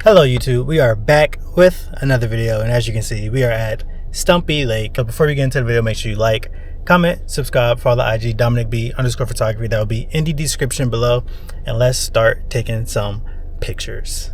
Hello YouTube, we are back with another video, and as you can see we are at Stumpy Lake. So before we get into the video, make sure you like, comment, subscribe, follow the IG Dominic_B_photography. That will be in the description below, and let's start taking some pictures.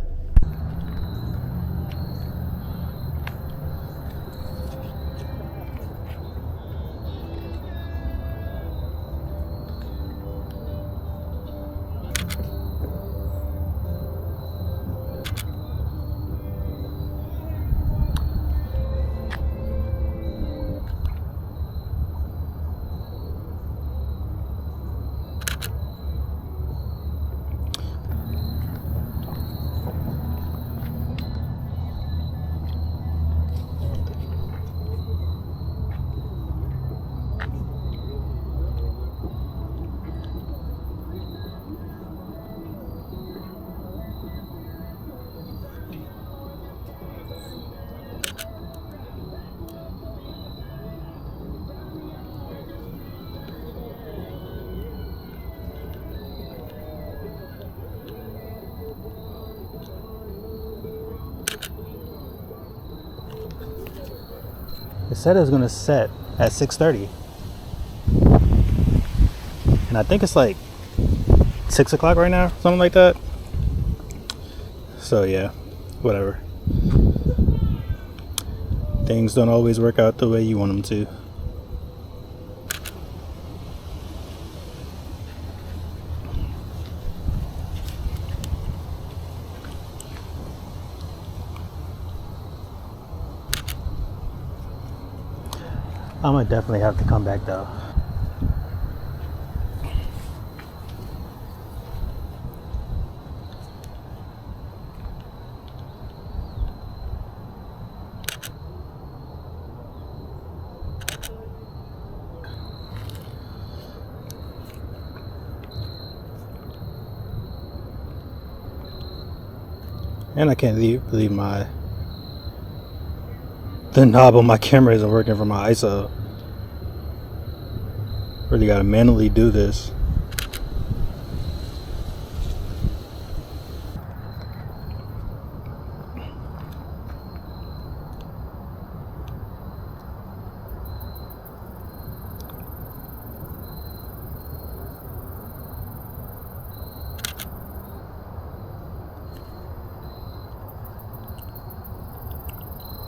It said it was gonna set at 6:30, and I think it's like 6 o'clock right now, something like that. So yeah, whatever. Things don't always work out the way you want them to. I'm gonna definitely have to come back though. And I can't believe the knob on my camera isn't working for my ISO. Really gotta manually do this.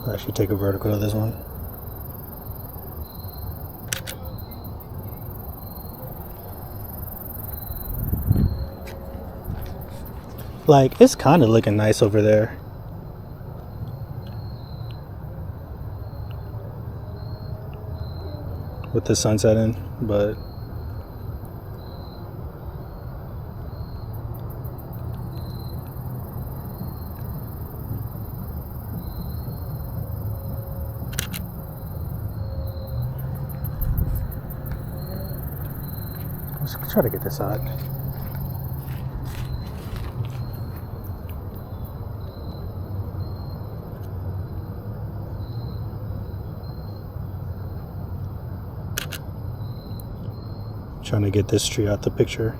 I should take a vertical of this one. Like, it's kind of looking nice over there. With the sunset in, but let's try to get this out. Trying to get this tree out the picture.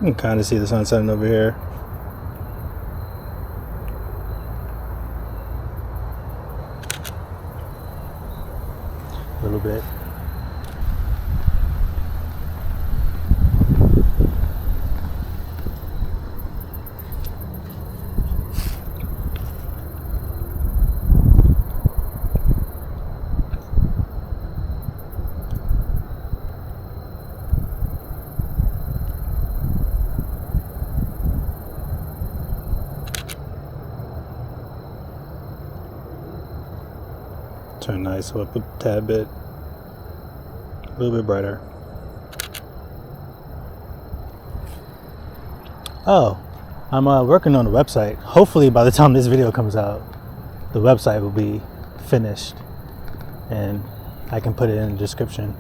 You can kind of see the sun setting over here. A little bit. Turn nice up a tad bit, a little bit brighter. Oh, I'm working on the website. Hopefully by the time this video comes out, the website will be finished and I can put it in the description.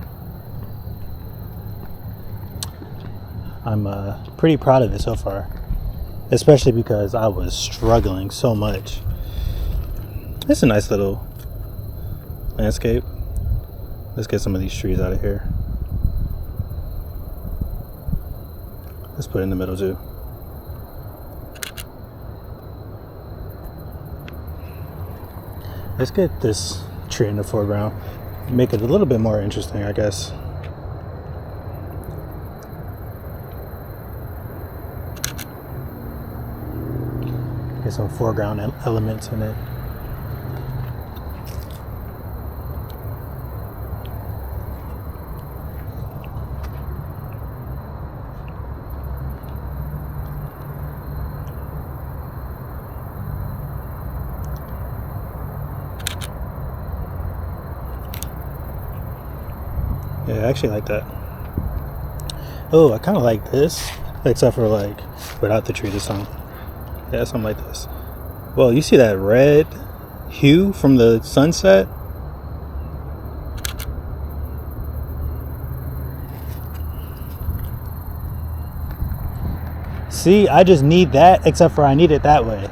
I'm pretty proud of it so far, especially because I was struggling so much. It's a nice little landscape. Let's get some of these trees out of here. Let's put it in the middle too. Let's get this tree in the foreground. Make it a little bit more interesting, I guess. Get some foreground elements in it. Yeah, I actually like that. Oh, I kind of like this, except for like without the tree this time. Yeah, something like this. Well, you see that red hue from the sunset? See, I just need that, except for I need it that way.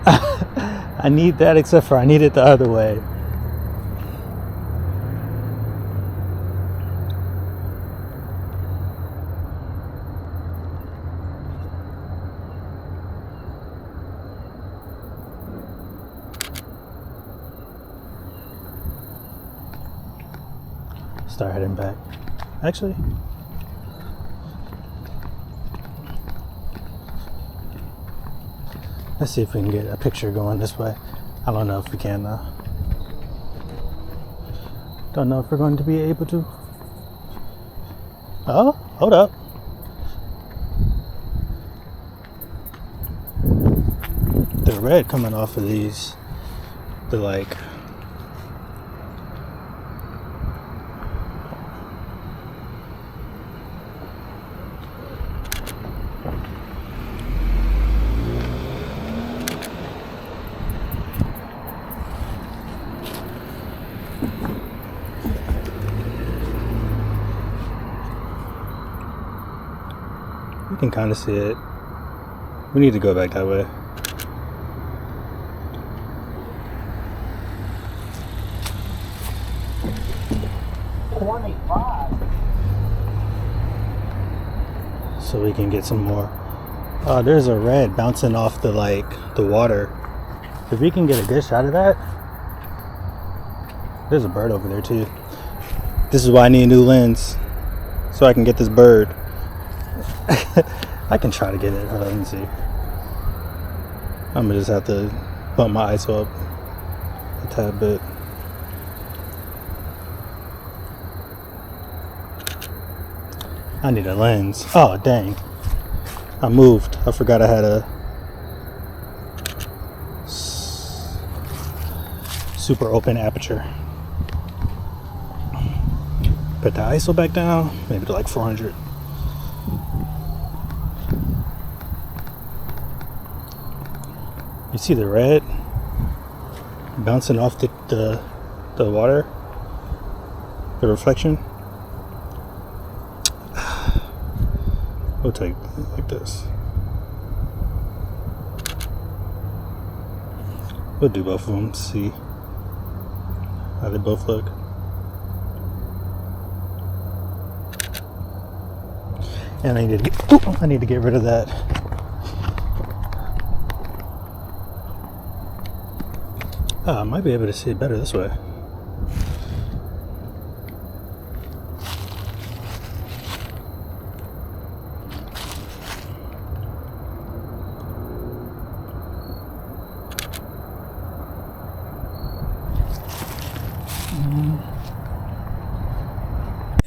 I need that, except for I need it the other way. Start heading back. Actually, let's see if we can get a picture going this way. I don't know if we can though. Don't know if we're going to be able to. Oh, hold up. The red coming off of these, the like, you can kind of see it. We need to go back that way. So we can get some more. Oh, there's a red bouncing off the the water. If we can get a good shot of that. There's a bird over there too. This is why I need a new lens, so I can get this bird. I can try to get it. Hold on, let me see. I'm gonna just have to bump my ISO up a tad bit. I need a lens. Oh dang, I moved. I forgot I had a super open aperture. Put the ISO back down, maybe to like 400. You see the red bouncing off the water, the reflection. We'll take it like this. We'll do both of them, see how they both look. And I need to get rid of that. I might be able to see it better this way.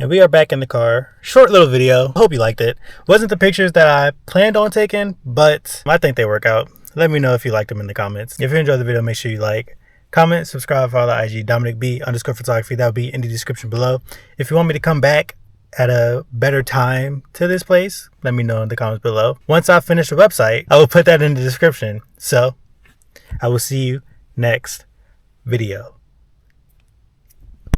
And we are back in the car. Short little video. Hope you liked it. Wasn't the pictures that I planned on taking, but I think they work out. Let me know if you liked them in the comments. If you enjoyed the video, make sure you like, comment, subscribe, follow the IG DominicB_photography. That will be in the description below. If you want me to come back at a better time to this place, let me know in the comments below. Once I finish the website, I will put that in the description. So I will see you next video.